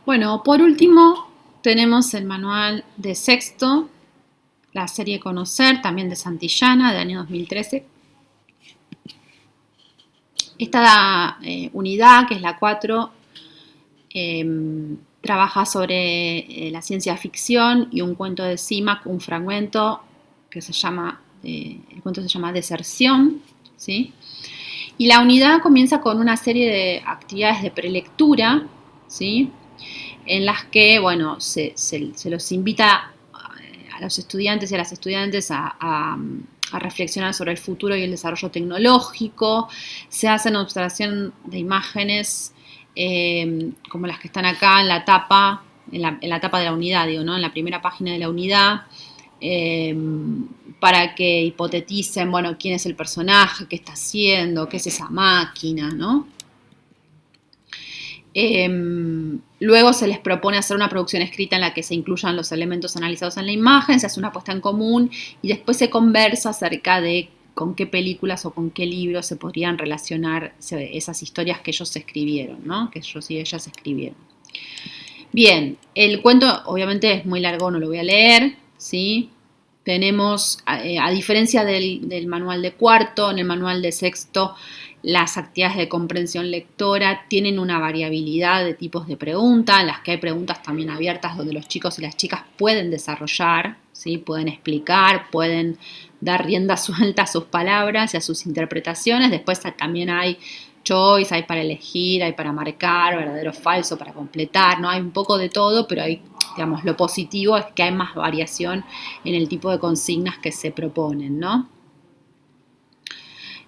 Bueno, por último tenemos el manual de sexto, la serie Conocer, también de Santillana, del año 2013. Esta unidad, que es la 4, trabaja sobre la ciencia ficción y un cuento de Simak, un fragmento que se llama, el cuento se llama Deserción, ¿sí? Y la unidad comienza con una serie de actividades de prelectura, ¿sí? En las que, bueno, se los invita a los estudiantes y a las estudiantes a reflexionar sobre el futuro y el desarrollo tecnológico. Se hacen observación de imágenes como las que están acá en la tapa, en la tapa de la unidad, digo, ¿no? En la primera página de la unidad, para que hipoteticen, bueno, quién es el personaje, qué está haciendo, qué es esa máquina, ¿no? Luego se les propone hacer una producción escrita en la que se incluyan los elementos analizados en la imagen, se hace una puesta en común y después se conversa acerca de con qué películas o con qué libros se podrían relacionar esas historias que ellos escribieron, ¿no? Que ellos y ellas escribieron. Bien, el cuento obviamente es muy largo, no lo voy a leer, ¿sí? Tenemos, a diferencia del manual de cuarto, en el manual de sexto, las actividades de comprensión lectora tienen una variabilidad de tipos de preguntas, en las que hay preguntas también abiertas donde los chicos y las chicas pueden desarrollar, ¿sí? Pueden explicar, pueden dar rienda suelta a sus palabras y a sus interpretaciones. Después también hay choice, hay para elegir, hay para marcar, verdadero o falso, para completar, ¿no? Hay un poco de todo, pero hay, digamos, lo positivo es que hay más variación en el tipo de consignas que se proponen, ¿no?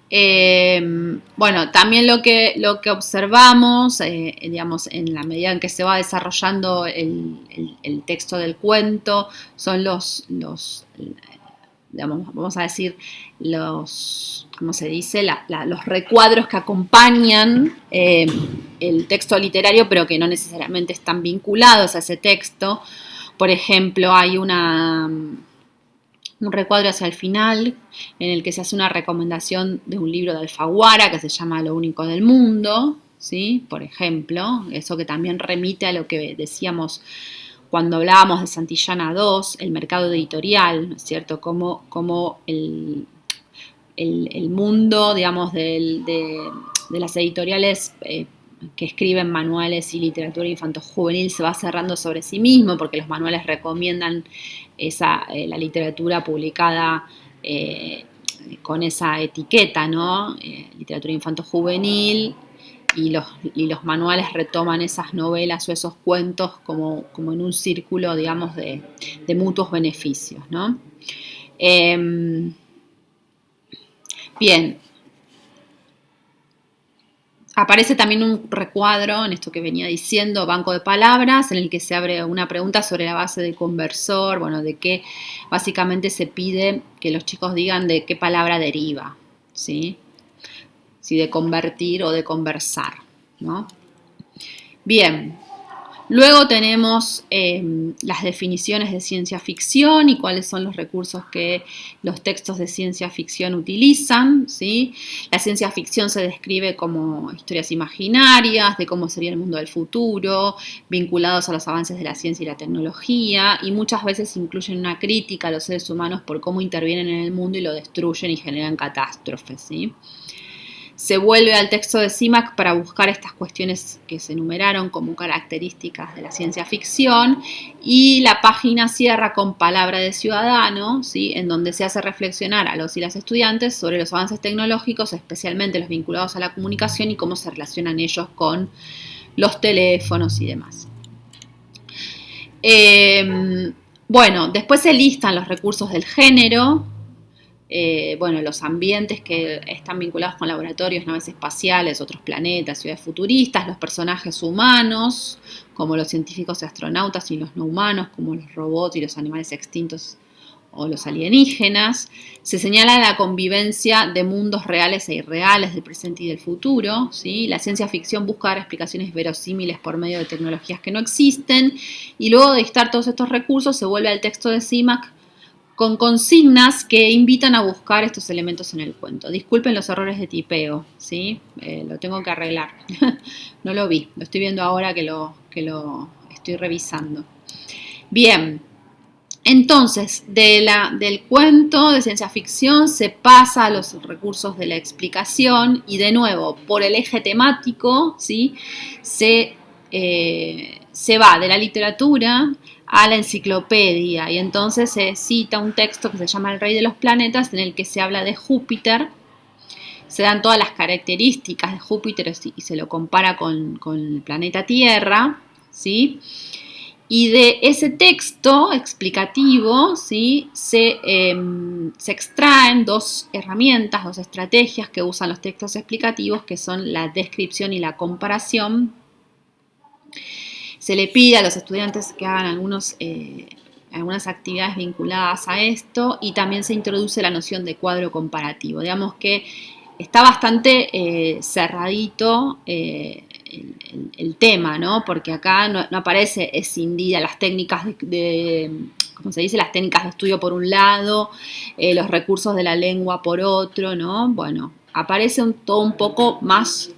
Bueno, también lo que observamos, digamos, en la medida en que se va desarrollando el texto del cuento, son digamos, vamos a decir, ¿cómo se dice? Los recuadros que acompañan el texto literario, pero que no necesariamente están vinculados a ese texto. Por ejemplo, hay un recuadro hacia el final en el que se hace una recomendación de un libro de Alfaguara que se llama Lo único del mundo, ¿sí? Por ejemplo, eso que también remite a lo que decíamos cuando hablábamos de Santillana 2, el mercado editorial, ¿no es cierto? Como el mundo, digamos, de las editoriales que escriben manuales y literatura infanto-juvenil se va cerrando sobre sí mismo, porque los manuales recomiendan la literatura publicada con esa etiqueta, ¿no? Literatura infanto-juvenil, y los manuales retoman esas novelas o esos cuentos como en un círculo, digamos, de mutuos beneficios, ¿no? Bien, aparece también un recuadro en esto que venía diciendo, banco de palabras, en el que se abre una pregunta sobre la base de conversor, bueno, de qué básicamente se pide que los chicos digan de qué palabra deriva, ¿sí? Si de convertir o de conversar, ¿no? Bien, luego tenemos las definiciones de ciencia ficción y cuáles son los recursos que los textos de ciencia ficción utilizan, ¿sí? La ciencia ficción se describe como historias imaginarias de cómo sería el mundo del futuro, vinculados a los avances de la ciencia y la tecnología, y muchas veces incluyen una crítica a los seres humanos por cómo intervienen en el mundo y lo destruyen y generan catástrofes, ¿sí? Se vuelve al texto de Simak para buscar estas cuestiones que se enumeraron como características de la ciencia ficción, y la página cierra con Palabra de Ciudadano, ¿sí? En donde se hace reflexionar a los y las estudiantes sobre los avances tecnológicos, especialmente los vinculados a la comunicación y cómo se relacionan ellos con los teléfonos y demás. Bueno, después se listan los recursos del género. Bueno, los ambientes que están vinculados con laboratorios, naves espaciales, otros planetas, ciudades futuristas, los personajes humanos, como los científicos y astronautas, y los no humanos, como los robots y los animales extintos o los alienígenas. Se señala la convivencia de mundos reales e irreales, del presente y del futuro, ¿sí? La ciencia ficción busca dar explicaciones verosímiles por medio de tecnologías que no existen, y luego de listar todos estos recursos se vuelve al texto de Simak con consignas que invitan a buscar estos elementos en el cuento. Disculpen los errores de tipeo, ¿sí? Lo tengo que arreglar. No lo vi, lo estoy viendo ahora que lo estoy revisando. Bien, entonces del cuento de ciencia ficción se pasa a los recursos de la explicación y de nuevo por el eje temático, ¿sí? Se va de la literatura a la enciclopedia y entonces se cita un texto que se llama El Rey de los Planetas en el que se habla de Júpiter. Se dan todas las características de Júpiter y se lo compara con el planeta Tierra, ¿sí? Y de ese texto explicativo, ¿sí? se extraen dos herramientas, dos estrategias que usan los textos explicativos, que son la descripción y la comparación. Se le pide a los estudiantes que hagan algunas actividades vinculadas a esto y también se introduce la noción de cuadro comparativo. Digamos que está bastante cerradito el tema, ¿no? Porque acá no aparece escindida las técnicas ¿cómo se dice? Las técnicas de estudio por un lado, los recursos de la lengua por otro, ¿no? Bueno, aparece todo un poco más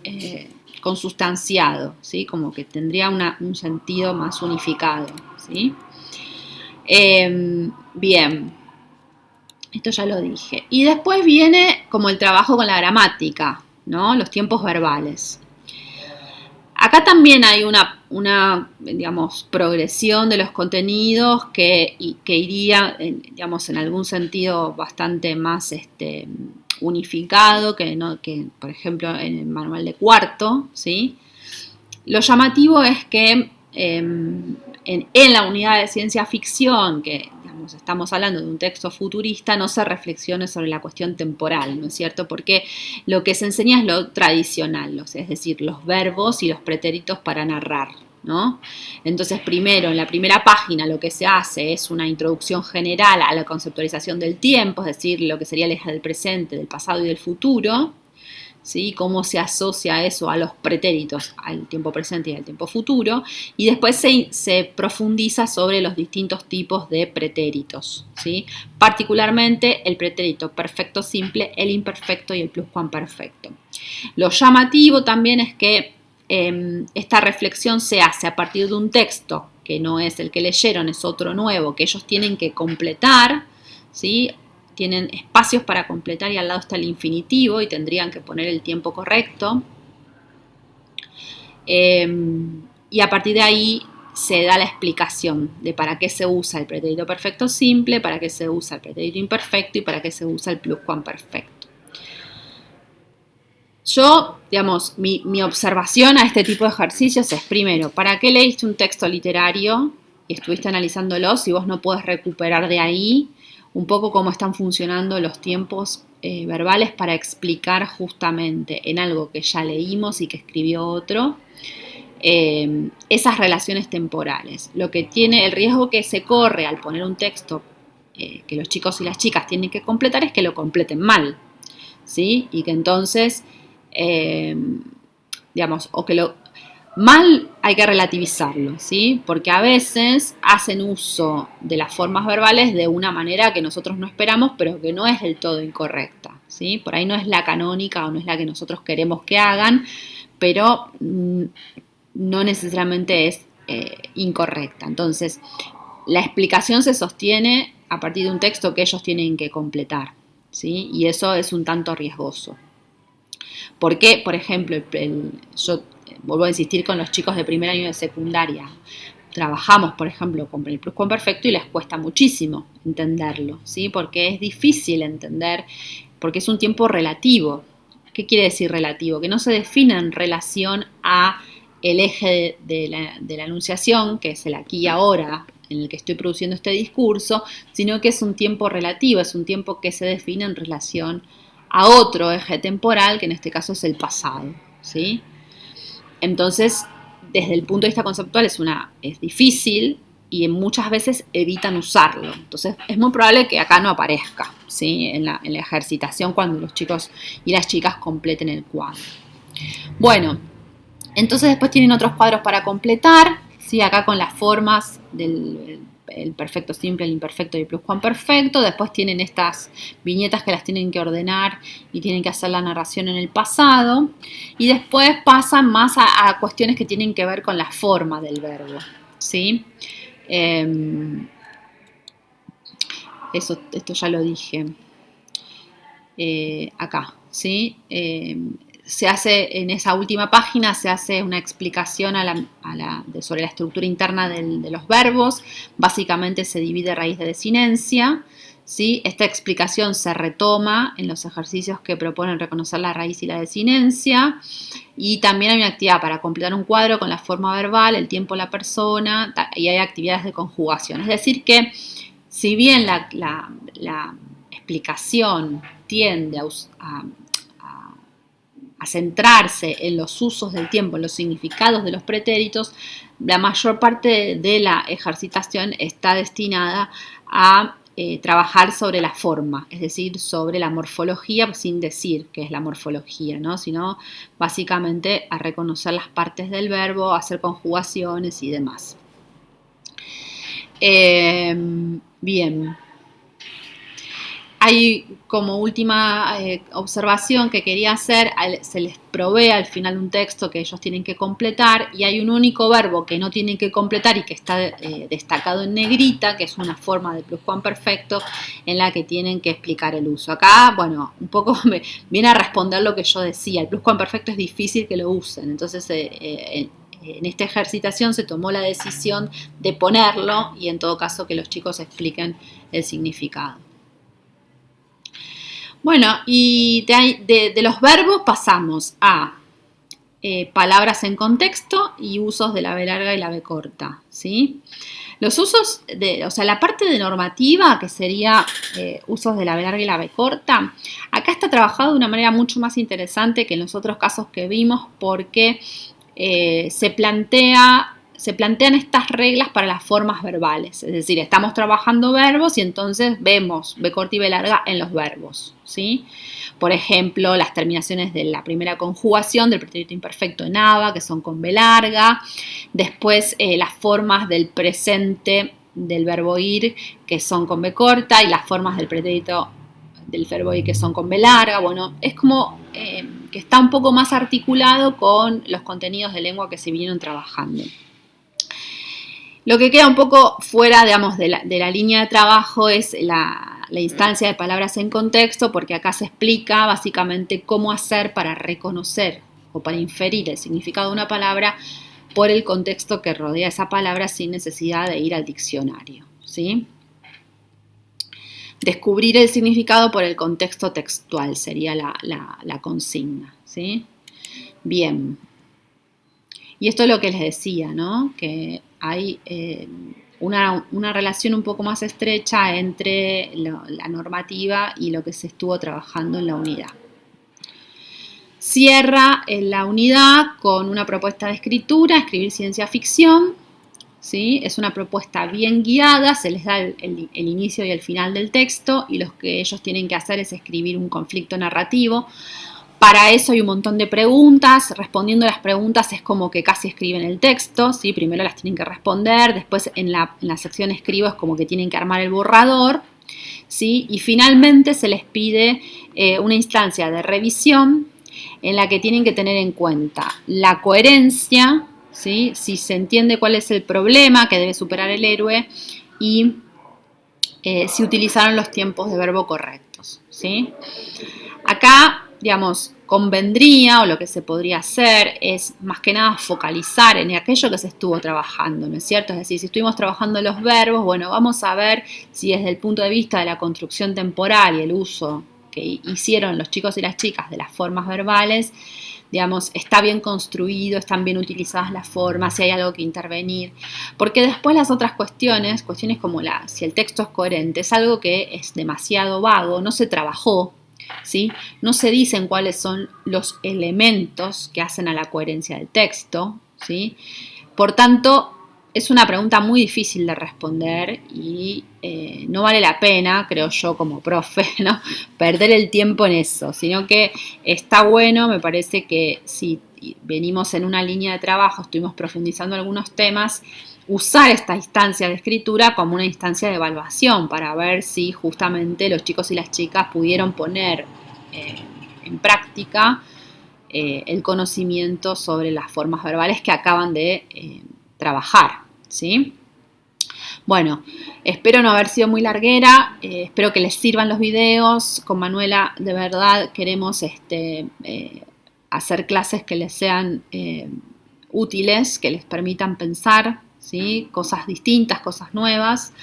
consustanciado, ¿sí? Como que tendría un sentido más unificado, ¿sí? Bien, esto ya lo dije. Y después viene como el trabajo con la gramática, ¿no? Los tiempos verbales. Acá también hay una digamos, progresión de los contenidos que iría, digamos, en algún sentido bastante más unificado que, por ejemplo, en el manual de cuarto, ¿sí? Lo llamativo es que en la unidad de ciencia ficción, que digamos, estamos hablando de un texto futurista, no se reflexione sobre la cuestión temporal, ¿no es cierto? Porque lo que se enseña es lo tradicional, es decir, los verbos y los pretéritos para narrar, ¿no? Entonces, primero, en la primera página lo que se hace es una introducción general a la conceptualización del tiempo, es decir, lo que sería el eje del presente, del pasado y del futuro, ¿sí? Cómo se asocia eso a los pretéritos, al tiempo presente y al tiempo futuro, y después se profundiza sobre los distintos tipos de pretéritos, ¿sí? Particularmente el pretérito perfecto simple, el imperfecto y el pluscuamperfecto. Lo llamativo también es que esta reflexión se hace a partir de un texto que no es el que leyeron, es otro nuevo, que ellos tienen que completar, ¿sí? Tienen espacios para completar y al lado está el infinitivo y tendrían que poner el tiempo correcto. Y a partir de ahí se da la explicación de para qué se usa el pretérito perfecto simple, para qué se usa el pretérito imperfecto y para qué se usa el pluscuamperfecto. Yo, digamos, mi observación a este tipo de ejercicios es, primero, ¿para qué leíste un texto literario y estuviste analizándolo si vos no podés recuperar de ahí un poco cómo están funcionando los tiempos verbales para explicar justamente en algo que ya leímos y que escribió otro, esas relaciones temporales? Lo que tiene el riesgo que se corre al poner un texto que los chicos y las chicas tienen que completar es que lo completen mal, ¿sí? Y que entonces, digamos, o que lo mal hay que relativizarlo, ¿sí? Porque a veces hacen uso de las formas verbales de una manera que nosotros no esperamos, pero que no es del todo incorrecta, ¿sí? Por ahí no es la canónica o no es la que nosotros queremos que hagan, pero no necesariamente es incorrecta. Entonces, la explicación se sostiene a partir de un texto que ellos tienen que completar, ¿sí? Y eso es un tanto riesgoso. Porque, por ejemplo, yo vuelvo a insistir con los chicos de primer año de secundaria, trabajamos, por ejemplo, con el pluscuamperfecto y les cuesta muchísimo entenderlo, ¿sí? Porque es difícil entender, porque es un tiempo relativo. ¿Qué quiere decir relativo? Que no se define en relación a el eje de la enunciación, que es el aquí y ahora, en el que estoy produciendo este discurso, sino que es un tiempo relativo, es un tiempo que se define en relación a otro eje temporal, que en este caso es el pasado, ¿sí? Entonces, desde el punto de vista conceptual es difícil y muchas veces evitan usarlo. Entonces, es muy probable que acá no aparezca, ¿sí? En la ejercitación cuando los chicos y las chicas completen el cuadro. Bueno, entonces después tienen otros cuadros para completar, ¿sí? Acá con las formas del el perfecto simple, el imperfecto y el pluscuamperfecto. Después tienen estas viñetas que las tienen que ordenar y tienen que hacer la narración en el pasado. Y después pasan más a cuestiones que tienen que ver con la forma del verbo, ¿sí? Esto ya lo dije acá, ¿sí? Se hace en esa última página, se hace una explicación sobre la estructura interna de los verbos. Básicamente se divide raíz de desinencia, ¿sí? Esta explicación se retoma en los ejercicios que proponen reconocer la raíz y la desinencia. Y también hay una actividad para completar un cuadro con la forma verbal, el tiempo, la persona, y hay actividades de conjugación. Es decir que, si bien la explicación tiende a centrarse en los usos del tiempo, en los significados de los pretéritos, la mayor parte de la ejercitación está destinada a trabajar sobre la forma, es decir, sobre la morfología, sin decir que es la morfología, ¿no? Sino básicamente a reconocer las partes del verbo, hacer conjugaciones y demás. Bien. Hay como última observación que quería hacer, se les provee al final un texto que ellos tienen que completar y hay un único verbo que no tienen que completar y que está destacado en negrita, que es una forma de pluscuamperfecto en la que tienen que explicar el uso. Acá, bueno, un poco me viene a responder lo que yo decía, el pluscuamperfecto es difícil que lo usen, entonces en esta ejercitación se tomó la decisión de ponerlo y en todo caso que los chicos expliquen el significado. Bueno, y de los verbos pasamos a palabras en contexto y usos de la B larga y la B corta, ¿sí? Los usos, la parte de normativa, que sería usos de la B larga y la B corta, acá está trabajado de una manera mucho más interesante que en los otros casos que vimos porque se plantean estas reglas para las formas verbales, es decir, estamos trabajando verbos y entonces vemos B corta y B larga en los verbos, ¿sí? Por ejemplo, las terminaciones de la primera conjugación del pretérito imperfecto en aba, que son con B larga, después las formas del presente del verbo ir, que son con B corta, y las formas del pretérito del verbo ir, que son con B larga. Bueno, es como que está un poco más articulado con los contenidos de lengua que se vinieron trabajando. Lo que queda un poco fuera, digamos, de la línea de trabajo es la instancia de palabras en contexto, porque acá se explica básicamente cómo hacer para reconocer o para inferir el significado de una palabra por el contexto que rodea esa palabra sin necesidad de ir al diccionario, ¿sí? Descubrir el significado por el contexto textual sería la consigna, ¿sí? Bien. Y esto es lo que les decía, ¿no? Que hay una relación un poco más estrecha entre la normativa y lo que se estuvo trabajando en la unidad. Cierra la unidad con una propuesta de escritura, escribir ciencia ficción, ¿sí? Es una propuesta bien guiada, se les da el inicio y el final del texto y lo que ellos tienen que hacer es escribir un conflicto narrativo. Para eso hay un montón de preguntas, respondiendo a las preguntas es como que casi escriben el texto, ¿sí? Primero las tienen que responder, después en la sección escribo es como que tienen que armar el borrador, ¿sí? Y finalmente se les pide una instancia de revisión en la que tienen que tener en cuenta la coherencia, ¿sí? Si se entiende cuál es el problema que debe superar el héroe y si utilizaron los tiempos de verbo correctos, ¿sí? Acá, digamos, convendría o lo que se podría hacer es más que nada focalizar en aquello que se estuvo trabajando, ¿no es cierto? Es decir, si estuvimos trabajando los verbos, bueno, vamos a ver si desde el punto de vista de la construcción temporal y el uso que hicieron los chicos y las chicas de las formas verbales, digamos, está bien construido, están bien utilizadas las formas, si hay algo que intervenir, porque después las otras cuestiones como si el texto es coherente, es algo que es demasiado vago, no se trabajó, ¿sí? No se dicen cuáles son los elementos que hacen a la coherencia del texto, ¿sí? Por tanto, es una pregunta muy difícil de responder y no vale la pena, creo yo como profe, ¿no? Perder el tiempo en eso, sino que está bueno, me parece que si venimos en una línea de trabajo, estuvimos profundizando algunos temas, usar esta instancia de escritura como una instancia de evaluación para ver si justamente los chicos y las chicas pudieron poner en práctica el conocimiento sobre las formas verbales que acaban de trabajar, ¿sí? Bueno, espero no haber sido muy larguera, espero que les sirvan los videos. Con Manuela de verdad queremos hacer clases que les sean útiles, que les permitan pensar, ¿sí? Cosas distintas, cosas nuevas.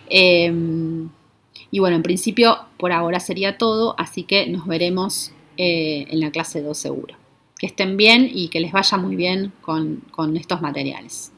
Y bueno, en principio por ahora sería todo, así que nos veremos en la clase 2 seguro. Que estén bien y que les vaya muy bien con estos materiales.